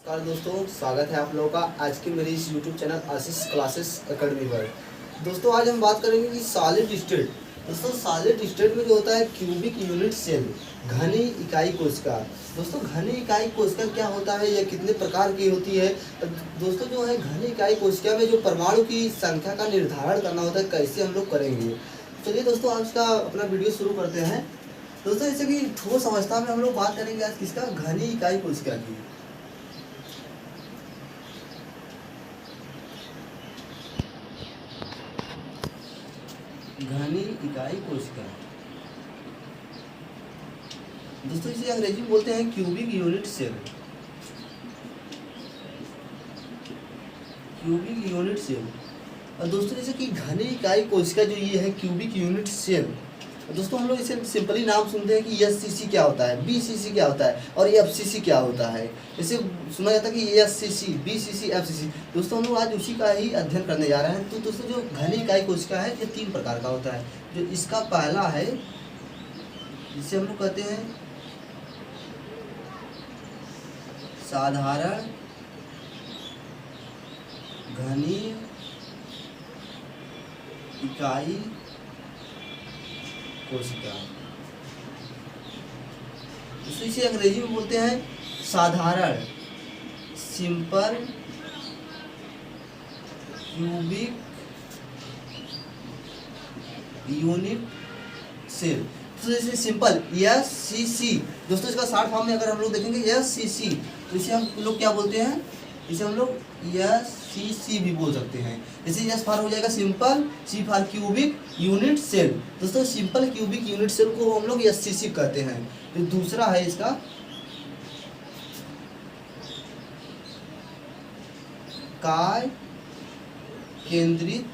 नमस्कार दोस्तों, स्वागत है आप लोगों का आज के मेरे इस YouTube चैनल आशीष क्लासेस एकेडमी पर। दोस्तों आज हम बात करेंगे कि सॉलिड स्टेट। दोस्तों सॉलिड स्टेट में जो होता है क्यूबिक यूनिट सेल, घनी इकाई कोशिका। दोस्तों घनी इकाई कोशिका क्या होता है, यह कितने प्रकार की होती है। दोस्तों जो है घनी इकाई कोशिका में जो परमाणु की संख्या का निर्धारण करना होता है, कैसे हम लोग करेंगे। चलिए दोस्तों आज का अपना वीडियो शुरू करते हैं। दोस्तों जैसे कि ठोस अवस्था में हम लोग बात करेंगे आज किसका, घनी इकाई कोशिका की। घनी इकाई कोशिका दोस्तों इसे अंग्रेजी में बोलते हैं cubic unit cell. Cubic unit cell. और दोस्तों जैसे कि घनी इकाई कोशिका जो ये है क्यूबिक यूनिट सेल, दोस्तों हम लोग इसे सिंपली नाम सुनते हैं कि एससीसी क्या होता है, बीसीसी क्या होता है और एफसीसी क्या होता है। इसे सुना जाता है कि एससीसी, बीसीसी, एफसीसी। दोस्तों हम लोग आज उसी का ही अध्ययन करने जा रहे हैं। तो दोस्तों जो घनी इकाई कोशिका है ये 3 प्रकार का होता है। जो इसका पहला है जिसे हम लोग कहते हैं साधारण घनी इकाई कोशिका। इसे अंग्रेजी में बोलते हैं साधारण, सिंपल क्यूबिक यूनिट सेल। तो जैसे सिंपल एससीसी, दोस्तों इसका शॉर्ट फॉर्म में अगर हम लोग देखेंगे एससीसी, तो इसे हम लोग क्या बोलते हैं, इसे हम लोग एससीसी भी बोल सकते हैं। जैसे एस फॉर हो जाएगा simple, C for cubic unit cell. दोस्तों सिंपल क्यूबिक यूनिट सेल को हम लोग एससीसी कहते हैं। तो दूसरा है इसका काय केंद्रित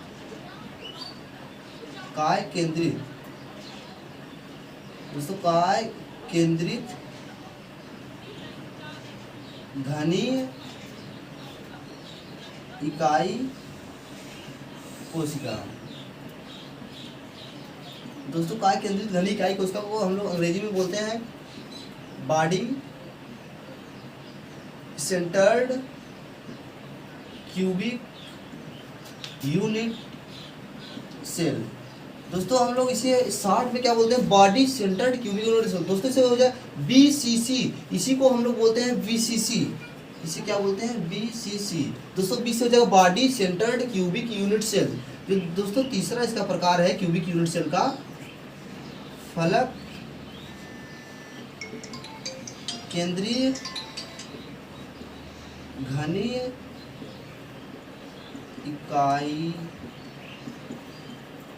दोस्तों काय केंद्रित घनी इकाई कोशिका। दोस्तों काय केंद्रित घनी इकाई कोशिका को हम लोग अंग्रेजी में बोलते हैं body centred cubic unit cell. दोस्तों हम लोग इसे शॉर्ट में क्या बोलते हैं, body centred cubic unit cell. दोस्तों इसे हो जाए बीसीसी, इसी को हम लोग बोलते हैं बीसीसी। इसे क्या बोलते हैं, बीसीसी। दोस्तों बी से हो जाएगा body centred cubic unit cell. जो दोस्तों तीसरा इसका प्रकार है क्यूबिक यूनिट सेल का फलक केंद्रीय घनी इकाई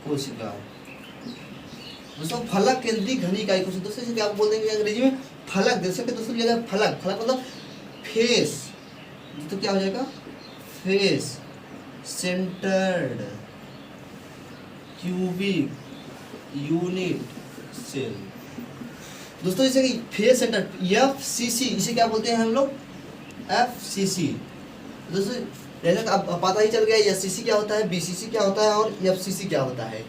कोशिका। दोस्तों फलक केंद्रीय घनी इकाई कोशिका। दोस्तों इसे क्या बोल देंगे अंग्रेजी में, फलक। जैसे कि दोस्तों लिया गया फलक, फलक मतलब फेस। तो क्या हो जाएगा, face centred cubic unit cell. दोस्तों इसे फेस सेंटर्ड एफसीसी, इसे क्या बोलते हैं हम लोग, एफसीसी। दोस्तों जैसे अब पता ही चल गया एससीसी क्या होता है, बीसीसी क्या होता है और एफसीसी क्या होता है।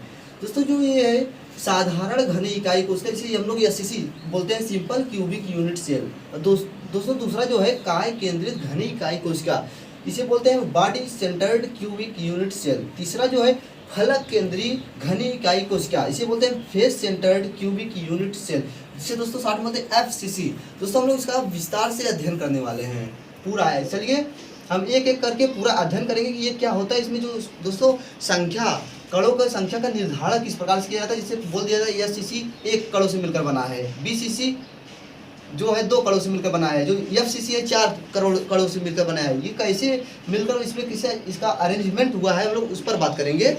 दोस्तों जो ये है साधारण घनी इकाई कोशिका, इसे हम लोग एससीसी बोलते हैं, सिंपल क्यूबिक यूनिट सेल। दोस्तों दूसरा जो है काय केंद्रित घनी इकाई कोशिका, इसे बोलते हैं body centred cubic unit cell. तीसरा जो है फलक केंद्रीय घनी इकाई कोशिका, इसे बोलते हैं face centred cubic unit cell, जिसे दोस्तों शॉर्ट में बोलते हैं एफसीसी। दोस्तों हम लोग इसका विस्तार से अध्ययन करने वाले हैं पूरा है। चलिए हम एक एक करके पूरा अध्ययन करेंगे कि ये क्या होता है। इसमें जो दोस्तों संख्या, कणों की संख्या का निर्धारण किस प्रकार से किया जाता है, जिसे बोल दिया जाता है एससीसी 1 कणों से मिलकर बना है, बीसीसी जो है 2 कणों से मिलकर बना है, जो एफसीसी है 4 कणों से मिलकर बना है। ये कैसे मिलकर इसमें किसे इसका अरेंजमेंट हुआ है, हम लोग उस पर बात करेंगे।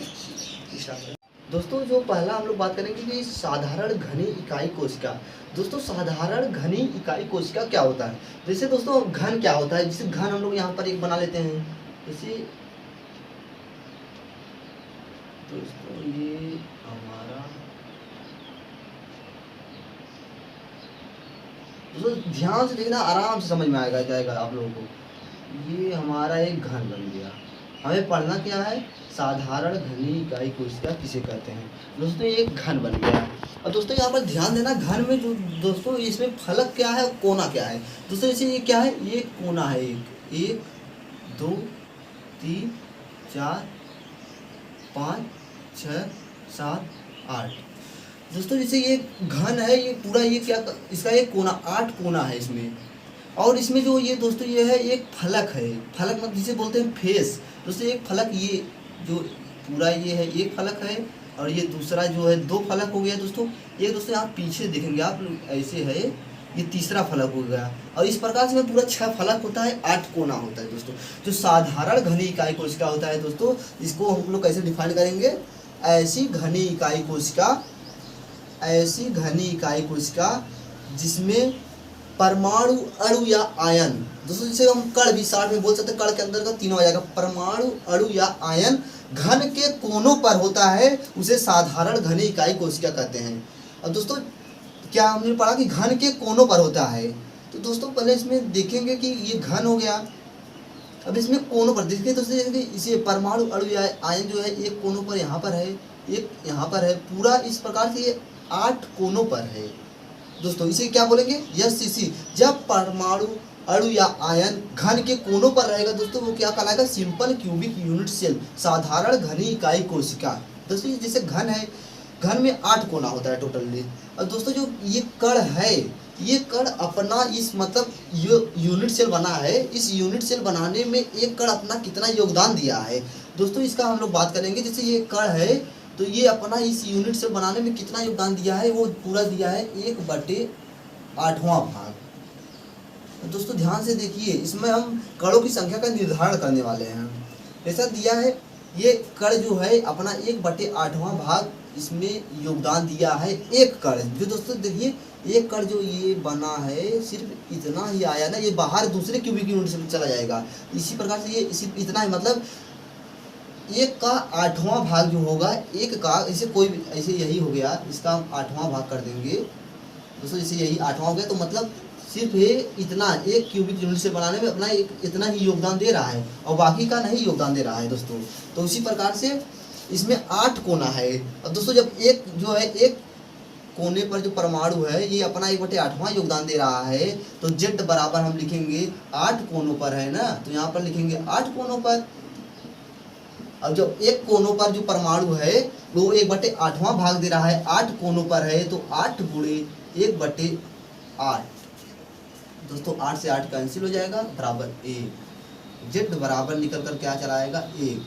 दोस्तों जो पहला हम लोग बात करेंगे कि साधारण घनी इकाई कोशिका। दोस्तों साधारण घनी इकाई कोशिका क्या होता है। जैसे दोस्तों घन क्या होता है, जैसे घन हम लोग यहाँ पर एक बना लेते हैं। जैसे दोस्तों ये हमारा, दोस्तों ध्यान से देखना, आराम से समझ में आएगा जाएगा आप लोगों को। ये हमारा एक घन बन गया। हमें पढ़ना क्या है, साधारण घनी इकाई कोशिका किसे कहते हैं। दोस्तों ये एक घन बन गया। और दोस्तों यहाँ पर ध्यान देना, घन में जो दोस्तों इसमें फलक क्या है, कोना क्या है। दोस्तों इसे ये क्या है, ये कोना है एक, 1 2 3 4 5 6 7 8। दोस्तों जैसे ये घन है, ये पूरा ये क्या, इसका एक कोना 8 कोना है इसमें। और इसमें जो ये दोस्तों ये है एक फलक है, फलक मतलब जिसे बोलते हैं फेस। दोस्तों एक फलक, ये जो पूरा ये है एक फलक है, और ये दूसरा जो है 2 फलक हो गया दोस्तों। ये दोस्तों आप पीछे देखेंगे आप ऐसे है, ये तीसरा फलक हो गया। और इस प्रकार से पूरा 6 फलक होता है, 8 कोना होता है दोस्तों। जो साधारण घनी इकाई कोशिका होता है दोस्तों, इसको हम लोग कैसे डिफाइन करेंगे, ऐसी घनी इकाई कोशिका, ऐसी घनी इकाई कोशिका जिसमें परमाणु, अणु या आयन, दोस्तों जिसे हम कण भी शॉर्ट में बोल सकते हैं, कण के अंदर का तीनों आ जाएगा, परमाणु, अणु या आयन घन के कोनों पर होता है, उसे साधारण घनी इकाई कोशिका कहते हैं। अब दोस्तों क्या हमने पढ़ा कि घन के कोनों पर होता है, तो दोस्तों पहले इसमें देखेंगे कि ये घन हो गया। अब इसमें कोनों पर देखिए दोस्तों, जैसे इसे परमाणु, अणु या आयन जो है एक कोनों पर यहाँ पर है, एक यहाँ पर है, पूरा इस प्रकार से ये 8 कोनों पर है दोस्तों। इसे क्या बोलेंगे, SCC। जब परमाणु, अणु या आयन घन के कोनों पर रहेगा दोस्तों, वो क्या कहलाएगा, सिंपल क्यूबिक यूनिट सेल, साधारण घनी इकाई कोशिका। दोस्तों जैसे घन है, घन में 8 कोना होता है टोटली। और दोस्तों जो ये कण है, ये कण अपना इस मतलब यूनिट सेल बना है, इस यूनिट सेल बनाने में एक कण अपना कितना योगदान दिया है दोस्तों, इसका हम लोग बात करेंगे। जैसे ये कण है तो ये अपना इस यूनिट सेल बनाने में कितना योगदान दिया है, वो पूरा दिया है 1/8वां भाग। तो दोस्तों ध्यान से देखिए, इसमें हम कणों की संख्या का निर्धारण करने वाले हैं। ऐसा दिया है, ये कण जो है अपना 1/8वां भाग इसमें योगदान दिया है, एक कण जो दोस्तों देखिए, एक कण जो ये बना है सिर्फ इतना ही आया ना, ये बाहर दूसरे क्यूबिक यूनिट से चला जाएगा। इसी प्रकार से ये सिर्फ इतना ही, मतलब 1 का 8वां भाग जो होगा, 1 का इसे कोई भी ऐसे यही हो गया, इसका हम 8वां भाग कर देंगे दोस्तों। जैसे यही 8वां हो गया, तो मतलब सिर्फ ये इतना, एक क्यूबिक यूनिट से बनाने में अपना एक इतना ही योगदान दे रहा है, और बाकी का नहीं योगदान दे रहा है दोस्तों। तो इसी प्रकार से इसमें 8 कोना है। अब दोस्तों जब एक जो है, एक कोने पर जो परमाणु है ये अपना 1/8वां योगदान दे रहा है, तो Z बराबर हम लिखेंगे 8 कोनों पर है ना, तो यहाँ पर लिखेंगे 8 कोनों पर। अब जब एक कोनों पर जो परमाणु है वो 1/8वां भाग दे रहा है, 8 कोनों पर है, तो 8 गुणे 1/8 दोस्तों, 8 से 8 कैंसिल हो जाएगा, बराबर 1। Z बराबर निकल कर क्या चला आएगा, 1।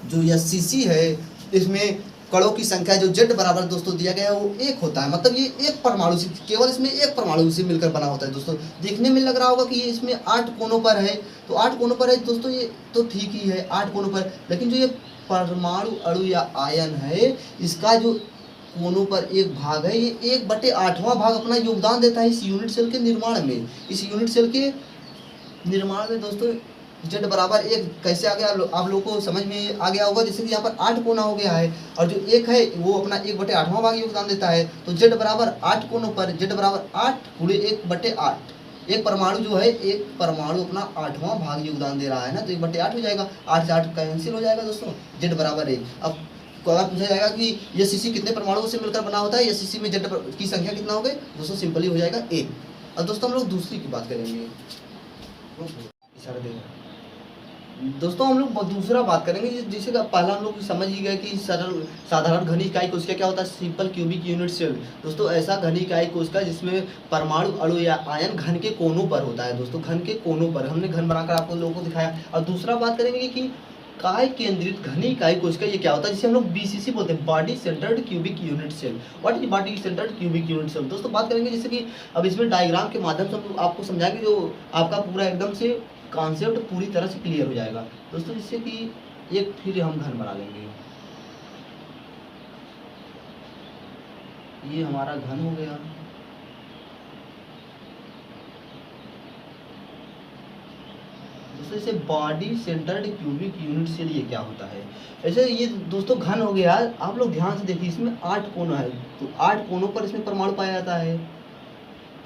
जो SCC है इसमें कणों की संख्या जो Z बराबर दोस्तों दिया गया है वो 1 होता है, मतलब ये एक परमाणु से, केवल इसमें एक परमाणु से मिलकर बना होता है दोस्तों। देखने में लग रहा होगा कि ये इसमें 8 कोनों पर है, तो 8 कोनों पर है दोस्तों, ये तो ठीक ही है 8 कोनों पर, लेकिन जो ये परमाणु, अणु या आयन है, इसका जो कोनों पर एक भाग है, ये 1/8वां भाग अपना योगदान देता है इस यूनिट सेल के निर्माण में। इस यूनिट सेल के निर्माण में दोस्तों Z बराबर 1 कैसे आ गया, आप लोगों को समझ में आ गया होगा। जैसे कि यहाँ पर 8 कोना हो गया है, और जो 1 है वो अपना 1/8वां भाग योगदान देता है, तो Z बराबर 8 कोनों पर, Z बराबर 8 गुणे 1/8। एक परमाणु जो है, एक परमाणु अपना 8वां भाग योगदान दे रहा है ना, तो 1/8 हो जाएगा, 8 से 8 कैंसिल हो जाएगा दोस्तों, Z बराबर 1। अब अगर पूछा जाएगा कि SCC कितने परमाणुओं से मिलकर बना होता है, SCC में Z की संख्या कितना हो गई दोस्तों, सिंपली हो जाएगा 1। अब दोस्तों हम लोग दूसरी की बात करेंगे, इशारा देगा दोस्तों, हम लोग दूसरा बात करेंगे, जिसे पहला हम लोग समझ ही गए कि सरल साधारण घनी इकाई कोशिका क्या होता है, सिंपल क्यूबिक यूनिट सेल। दोस्तों ऐसा घनी इकाई कोशिका जिसमें परमाणु, अणु या आयन घन के कोनों पर होता है दोस्तों, घन के कोनों पर हमने घन बनाकर आपको लोगों को दिखाया। और दूसरा बात करेंगे कि काय केंद्रित घनी इकाई कोशिका ये क्या होता है, जिसे हम लोग BCC बोलते हैं, body centred cubic unit cell. What is body centred cubic unit cell दोस्तों, बात करेंगे जैसे कि अब इसमें डायग्राम के माध्यम से हम आपको समझाएंगे, जो आपका पूरा एकदम से कॉन्सेप्ट पूरी तरह से क्लियर हो जाएगा दोस्तों। जिससे कि एक फिर हम घन बना लेंगे, ये हमारा घन हो गया। दोस्तों इसे body centred cubic unit cell ये क्या होता है, ऐसे ये दोस्तों घन हो गया। आप लोग ध्यान से देखिए, इसमें 8 कोना है, तो 8 कोनों पर इसमें परमाणु पाया जाता है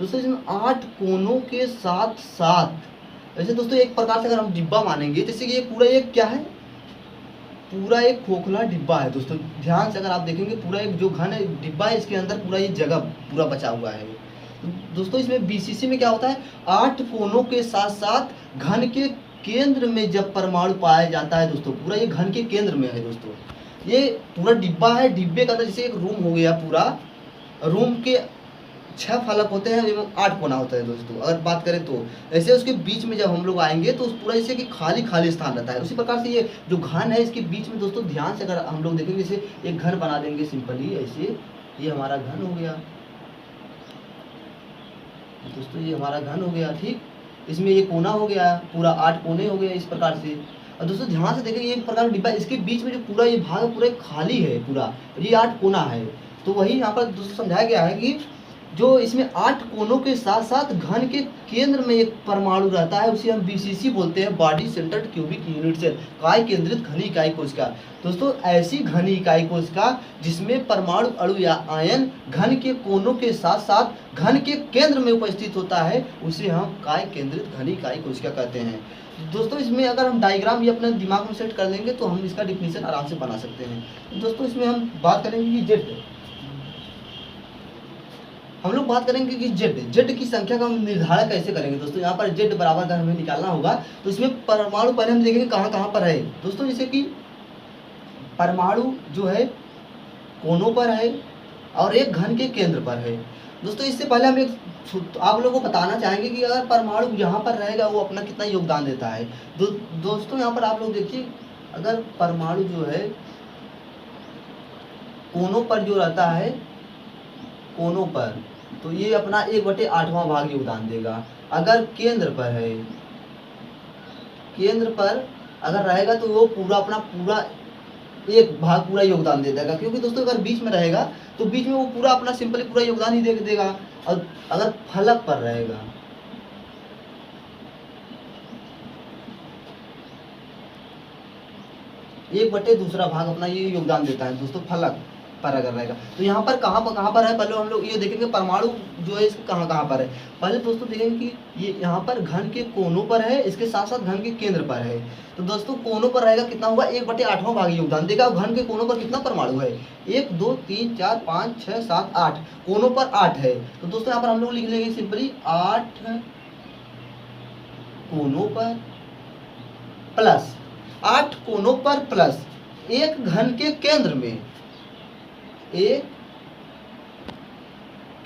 दोस्तों। इसमें 8 कोनों के साथ साथ वैसे दोस्तों एक प्रकार से अगर हम डिब्बा मानेंगे, जैसे कि ये पूरा एक क्या है, पूरा एक खोखला डिब्बा है दोस्तों। ध्यान से अगर आप देखेंगे, पूरा एक जो घन है डिब्बा है, इसके अंदर पूरा ये जगह पूरा बचा हुआ है। दोस्तों इसमें बीसीसी में क्या होता है, 8 कोनों के साथ साथ घन के केंद्र में जब परमाणु पाया जाता है दोस्तों, पूरा ये घन के केंद्र में है दोस्तों, ये पूरा डिब्बा है, डिब्बे का अंदर जैसे एक रूम हो गया, पूरा रूम के 6 फलक होते हैं एवं 8 कोना होता है दोस्तों, अगर बात करें तो ऐसे उसके बीच में जब हम लोग आएंगे तो उस पूरा जैसे कि खाली खाली स्थान रहता है। उसी प्रकार से ये जो घन है इसके बीच में दोस्तों ध्यान से अगर हम लोग देखेंगे, जैसे एक घन बना देंगे सिंपली ऐसे, ये हमारा घन हो गया दोस्तों, ये हमारा घन हो गया, ठीक। इसमें ये कोना हो गया, पूरा 8 कोने हो गए इस प्रकार से। और दोस्तों ध्यान से देखेंगे एक प्रकार का डिब्बा, इसके बीच में जो पूरा ये भाग पूरा खाली है, पूरा ये 8 कोना है। तो वही यहाँ पर दोस्तों समझाया गया है कि जो इसमें 8 कोनों के साथ साथ घन के केंद्र में एक परमाणु रहता है, उसे हम बीसीसी बोलते हैं, body centred cubic unit cell, काय केंद्रित घनी इकाई कोशिका। दोस्तों ऐसी घनी इकाई कोशिका जिसमें परमाणु अणु या आयन घन के कोनों के साथ साथ घन के केंद्र में उपस्थित होता है, उसे हम काय केंद्रित घनी इकाई कोशिका कहते हैं। दोस्तों इसमें अगर हम डायग्राम ये अपने दिमाग में सेट कर लेंगे तो हम इसका डिफिनीशन आराम से बना सकते हैं। दोस्तों इसमें हम बात करेंगे कि जेड, हम लोग बात करेंगे कि जेड की संख्या का हम निर्धारण कैसे करेंगे। दोस्तों यहाँ पर जेड बराबर अगर हमें निकालना होगा तो इसमें परमाणु पहले हम देखेंगे कहाँ कहाँ पर है दोस्तों। जैसे कि परमाणु जो है कोनों पर है और एक घन के केंद्र पर है दोस्तों। इससे पहले हम एक आप लोगों को बताना चाहेंगे कि अगर परमाणु यहाँ पर रहेगा वो अपना कितना योगदान देता है। दोस्तों यहाँ पर आप लोग देखिए, अगर परमाणु जो है कोनों पर जो रहता है, कोनों पर, तो ये अपना 1/8वां भाग योगदान देगा। अगर केंद्र पर है, केंद्र पर अगर रहेगा तो वो पूरा अपना पूरा 1 भाग पूरा योगदान दे देगा, क्योंकि दोस्तों अगर बीच में रहेगा तो बीच में वो पूरा अपना सिंपली पूरा योगदान ही दे देगा। और अगर फलक पर रहेगा, एक बटे दूसरा भाग अपना ये योगदान देता है दोस्तों, फलक पर अगर रहेगा। तो यहाँ पर कहाँ पर है, पहले हम लोग ये देखेंगे परमाणु जो है इसके कहाँ पर है। पहले दोस्तों देखेंगे कि ये यहाँ पर घन के कोनों पर है, इसके साथ साथ घन के केंद्र पर है। तो दोस्तों कोनों पर रहेगा कितना होगा, 1/8वां भाग योगदान देगा। घन के कोनों पर कितना परमाणु है, 1 2 3 4 5 6 7 8, कोनों पर 8 है। तो दोस्तों यहाँ पर हम लोग लिख लेंगे सिंपली 8 कोनों पर प्लस 8 कोनों पर प्लस एक घन के केंद्र में, एक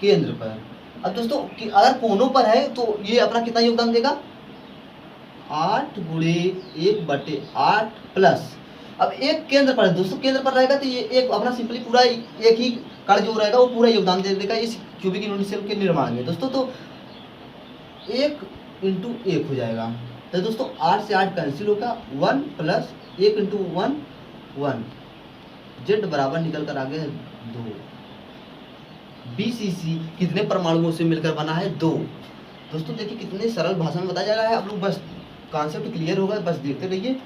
केंद्र पर। अब दोस्तों अगर कोनों पर है तो ये अपना कितना योगदान देगा, 8 गुणे 1/8 प्लस, अब एक केंद्र पर है दोस्तों, केंद्र पर रहेगा तो ये एक अपना सिंपली पूरा एक ही कण जो रहेगा वो पूरा योगदान दे देगा इस क्यूबिक यूनिट सेल के निर्माण में दोस्तों। तो 1 × 1 हो जाएगा। तो दोस्तों 8 से 8 कैंसिल होगा, 1 प्लस 1 × 1 1, जेड बराबर निकल कर आ गया 2। बीसीसी कितने परमाणुओं से मिलकर बना है, 2। दोस्तों देखिए कितने सरल भाषा में बताया जा रहा है, आप लोग बस कॉन्सेप्ट क्लियर होगा, बस देखते रहिए।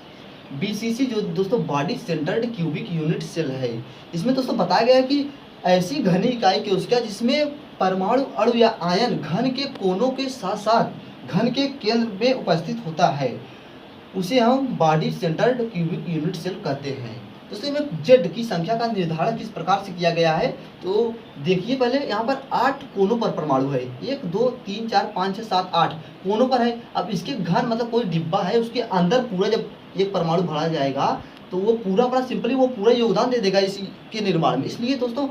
बीसीसी जो दोस्तों body centred cubic unit cell है, इसमें दोस्तों बताया गया है कि ऐसी घनी इकाई कोशिका जिसमें परमाणु अणु या आयन घन के कोनों के साथ साथ घन के केंद्र में उपस्थित होता है, उसे हम body centred cubic unit cell कहते हैं। दोस्तों में जेड की संख्या का निर्धारण किस प्रकार से किया गया है, तो देखिए पहले यहाँ पर 8 कोनों पर परमाणु है, 1 2 3 4 5 6 7 8 कोनों पर है। अब इसके घन मतलब कोई डिब्बा है, उसके अंदर पूरा जब एक परमाणु भरा जाएगा तो वो पूरा अपना सिंपली वो पूरा योगदान दे देगा इसके निर्माण में। इसलिए दोस्तों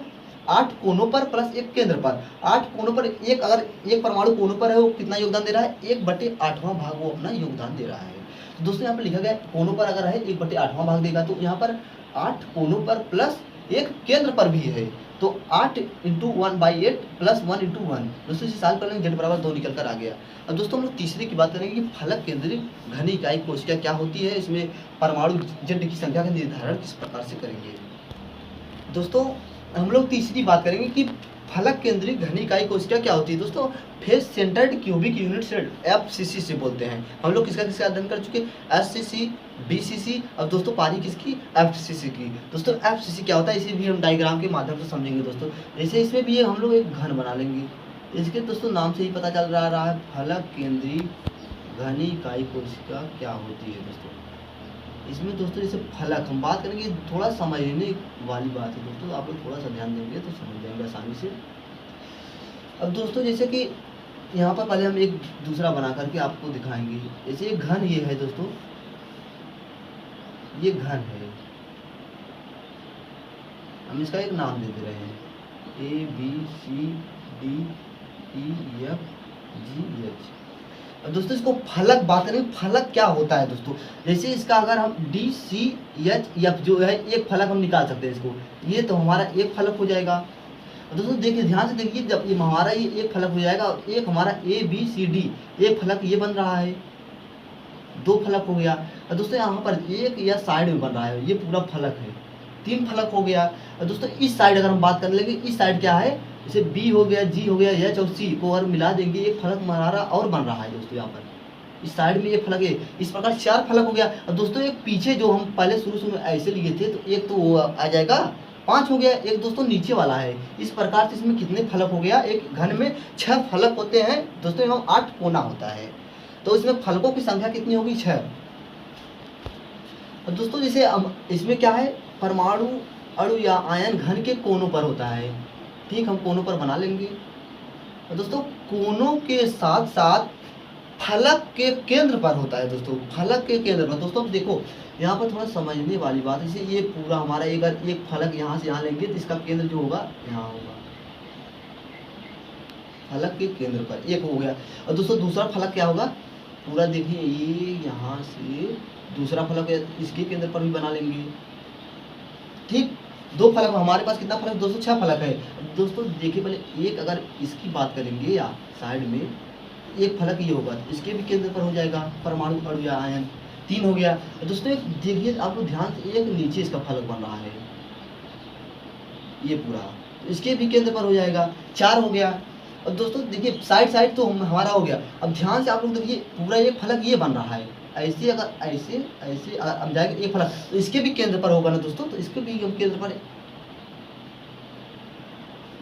8 कोनों पर प्लस एक केंद्र पर, 8 कोनों पर एक, अगर एक परमाणु कोनों पर है वो कितना योगदान दे रहा है, 1/8वां भाग वो अपना योगदान दे रहा है। दोस्तों यहाँ पर लिखा गया कोनों पर अगर है 1/8वां भाग देगा, तो यहाँ पर 8 कोनों पर प्लस एक केंद्र पर भी है, तो 8 × 1/8 प्लस 1 × 1। दोस्तों इसे सॉल्व कर लेंगे, जेड बराबर 2 निकल कर आ गया। अब दोस्तों हम लोग तीसरे की बात करेंगे कि फलक केंद्रित घनी इकाई कोशिका क्या होती है, इसमें परमाणु जेड की संख्या का निर्धारण किस प्रकार से करेंगे। दोस्तों हम लोग तीसरी बात करेंगे कि फलक केंद्रित घनी इकाई कोशिका क्या होती है। दोस्तों face centred cubic unit cell, FCC से बोलते हैं हम लोग। किसका अध्ययन कर चुके, एससीसी, बीसीसी। अब दोस्तों पारी किसकी, एफसीसी की। दोस्तों एफसीसी क्या होता है इसे भी हम डायग्राम के माध्यम से समझेंगे दोस्तों। जैसे इसमें भी हम लोग एक घन बना लेंगे, इसके दोस्तों नाम से ही पता चल रहा है फलक केंद्रित घनी इकाई कोशिका क्या होती है। दोस्तों इसमें दोस्तों जैसे फलक हम बात करेंगे, थोड़ा समझने वाली बात है दोस्तों, आप लोग थोड़ा सा ध्यान देंगे तो समझ जाएंगे आसानी से। अब दोस्तों जैसे कि यहाँ पर पहले हम एक दूसरा बना करके आपको दिखाएंगे। जैसे एक घन ये है दोस्तों, ये घन है, हम इसका एक नाम दे दे रहे हैं ABCDEFGH। अब दोस्तों इसको फलक बात करें, फलक क्या होता है दोस्तों। जैसे इसका अगर हम DCHF जो है एक फलक हम निकाल सकते हैं इसको, ये तो हमारा एक फलक हो जाएगा। दोस्तों देखिए ध्यान से देखिए, जब ये हमारा ये एक फलक हो जाएगा और एक हमारा ABCD एक फलक ये बन रहा है, दो फलक हो गया। और दोस्तों यहाँ पर एक या साइड में बन रहा है, ये पूरा फलक है, तीन फलक हो गया। और दोस्तों इस साइड अगर हम बात कर लेंगे, इस साइड क्या है, जैसे B हो गया, G हो गया, H और C को अगर मिला देंगे एक फलक हमारा और बन रहा है दोस्तों। यहाँ पर इस साइड में एक फलक है, इस प्रकार चार फलक हो गया। और दोस्तों एक पीछे जो हम पहले शुरू में ऐसे लिए थे, तो एक तो वो आ जाएगा 5 हो गया, एक दोस्तों नीचे वाला है। इस प्रकार से इसमें कितने फलक हो गया, एक घन में 6 फलक होते हैं दोस्तों, एवं 8 कोना होता है। तो इसमें फलकों की संख्या कितनी होगी, 6। और दोस्तों जैसे इसमें क्या है, परमाणु अणु या आयन घन के कोनों पर होता है। ठीक, हम कोनों पर बना लेंगे। और दोस्तों कोनों के साथ साथ फलक के केंद्र पर होता है दोस्तों, फलक के केंद्र पर। दोस्तों देखो यहाँ पर थोड़ा समझने वाली बात है, जैसे ये पूरा हमारा एक फलक यहाँ से यहाँ लेंगे तो इसका केंद्र जो होगा यहाँ होगा, फलक के केंद्र पर एक हो गया। और दोस्तों दूसरा फलक क्या होगा, पूरा देखिए ये यहाँ से दूसरा फलक इसके केंद्र पर भी बना लेंगे। ठीक, दो फलक हमारे पास कितना फलक दोस्तों, 6 फलक है। दोस्तों देखिए पहले एक अगर इसकी बात करेंगे या साइड में एक फलक ये होगा, इसके भी केंद्र पर हो जाएगा परमाणु अणु या आयन, 3 हो गया। दोस्तों एक देखिए आप लोग ध्यान से, एक नीचे इसका फलक बन रहा है ये पूरा, तो इसके भी केंद्र पर हो जाएगा, 4 हो गया। और दोस्तों देखिए साइड तो हमारा हो गया। अब ध्यान से आप लोग देखिए पूरा एक फलक ये बन रहा है, ऐसे अगर ऐसे ऐसे अब जाएगा एक फलक, तो इसके भी केंद्र पर होगा ना दोस्तों, तो इसके भी केंद्र पर,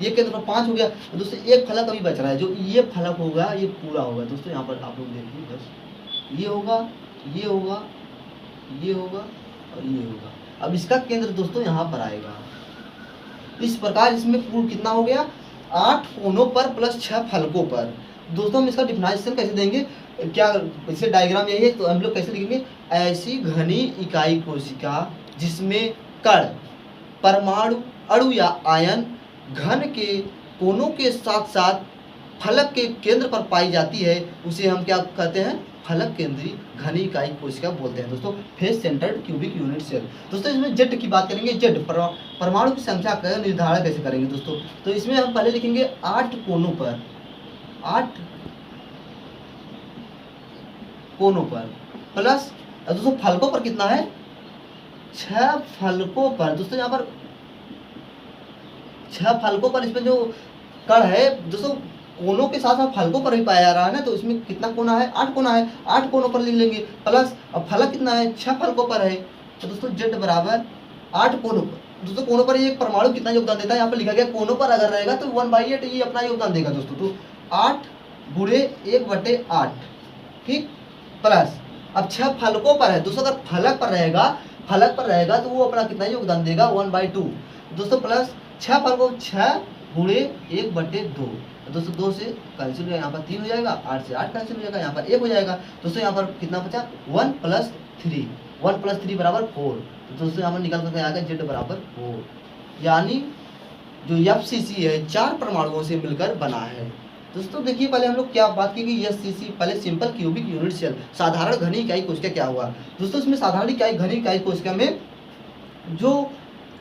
ये केंद्र पर 5 हो गया। तो दोस्तों एक फलक अभी बच रहा है, जो ये फलक होगा ये पूरा होगा दोस्तों। यहाँ पर आप लोग देखिए बस ये होगा, ये होगा, ये होगा और ये होगा। अब इसका केंद्र दोस्तों यहाँ पर आएगा। इस प्रकार इसमें पूर्ण कितना हो गया, 8 कोनों पर प्लस 6 फलकों पर। दोस्तों हम इसका डिफिनेशन कैसे देंगे, क्या इसे डायग्राम यही है, तो हम लोग कैसे लिखेंगे, ऐसी घनी इकाई कोशिका जिसमें कण परमाणु अणु या आयन घन के कोनों के साथ साथ फलक के केंद्र पर पाई जाती है, उसे हम क्या कहते हैं, फलक केंद्री घनी इकाई कोशिका बोलते हैं दोस्तों, face centred cubic unit cell. दोस्तों इसमें जेड की बात करेंगे, जेड परमाणु की संख्या का निर्धारण कैसे करेंगे दोस्तों, तो इसमें हम पहले लिखेंगे 8 कोनों पर, 8 कोनों पर प्लस दोस्तों फलकों पर कितना है, 6 फलकों पर। दोस्तों यहाँ पर 6 फलकों पर, इसमें जो कण है दोस्तों कोनों के साथ साथ फलकों पर भी पाया जा रहा है ना, तो इसमें कितना कोना है, 8 कोना है, 8 कोनों पर लिख लेंगे प्लस अब फलक कितना है, 6 फलकों पर है। तो दोस्तों जेड बराबर 8 कोनों पर। दोस्तों कोनों पर ये परमाणु कितना योगदान देता है, यहाँ पर लिखा गया कोनों पर अगर रहेगा तो 1/8 ये अपना योगदान देगा दोस्तों, तो 8 गुणे 1/8। ठीक, प्लस अब 6 फलकों पर है दोस्तों, अगर फलक पर रहेगा तो वो अपना कितना योगदान देगा, 1/2 दोस्तों, प्लस 6 फलकों, 6 गुणे 1/2। दोस्तों 2 से कैंसिल हो जाएगा, यहाँ पर 3 हो जाएगा, 8 से 8 कैंसिल हो जाएगा, यहाँ पर 1 हो जाएगा। दोस्तों यहाँ पर कितना बचा, 1 + 3, 1 + 3 = 4। तो दोस्तों यहाँ पर निकल करके आ गया जेड बराबर 4, यानी जो FCC है 4 परमाणुओं से मिलकर बना है। दोस्तों देखिए पहले हम लोग क्या बात की कि SCC पहले सिंपल क्यूबिक यूनिट सेल, साधारण घनी इकाई कोशिका क्या हुआ दोस्तों, इसमें साधारण घनी इकाई कोशिका में जो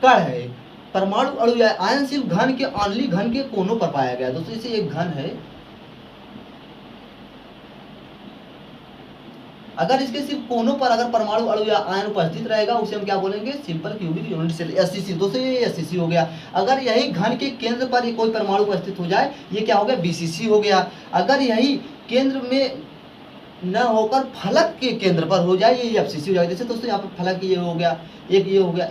कण है परमाणु अणु या आयन सिर्फ घन के ऑनली घन के कोनों पर पाया गया दोस्तों। इसे एक घन है, अगर इसके सिर्फ कोनों पर अगर परमाणु अणु या आयन उपस्थित रहेगा उसे हम क्या बोलेंगे, simple cubic unit cell, SCC। दोस्तों ये SCC हो गया। अगर यही घन के केंद्र पर ये कोई परमाणु उपस्थित हो जाए, ये क्या हो गया, BCC हो गया। अगर यही केंद्र में न होकर फलक के केंद्र पर हो जाए, ये FCC हो जाएगा। जैसे दोस्तों यहाँ पर फलक ये हो गया, एक ये हो गया,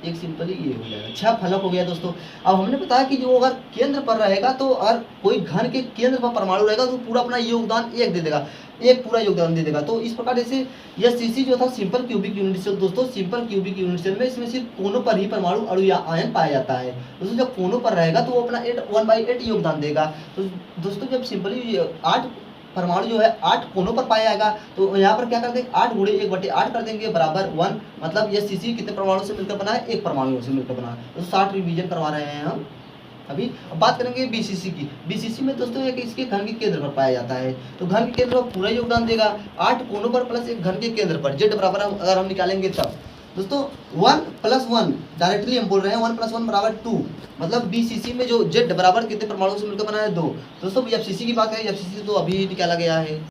एक सिंपली ये हो जाएगा, 6 फलक हो गया दोस्तों। अब हमने बताया कि जो अगर केंद्र पर रहेगा तो अगर कोई घन के केंद्र पर परमाणु रहेगा तो पूरा अपना योगदान 1 दे देगा। एक पूरा योगदान दे देगा। तो इस प्रकार से यह सीसी जो था सिंपल क्यूबिक यूनिट सेल दोस्तों, सिंपल क्यूबिक यूनिट सेल में इसमें सिर्फ कोनों पर ही परमाणु अणु या आयन पाया जाता है। दोस्तों जब कोनों पर रहेगा तो वो अपना 1/8 योगदान देगा। तो दोस्तों जब सिंपली 8 परमाणु जो है 8 कोनों पर पाया जाएगा, तो यहाँ पर क्या कर देंगे 8 गुणे 1/8 कर देंगे बराबर 1। मतलब यह सीसी कितने परमाणु से मिलकर बना है, एक परमाणु से मिलकर बना है। तो 60 रिवीजन करवा रहे हैं हम अभी। अब बात करेंगे बीसीसी की। बीसीसी में दोस्तों एक इसके घन के केंद्र पर पाया जाता है। तो घन के केंद्र पर पूरा योगदान देगा 8 कोनों पर प्लस एक घन के केंद्र पर, जेड बराबर अगर हम निकालेंगे तब दोस्तों 1 + 1 डायरेक्टली हम बोल रहे हैं 1 + 1 = 2। मतलब बीसीसी में जो जेड बराबर कितने परमाणु से मिलकर बना है 2। दोस्तों एफसीसी की बात करें, एफसीसी तो अभी निकाला गया है।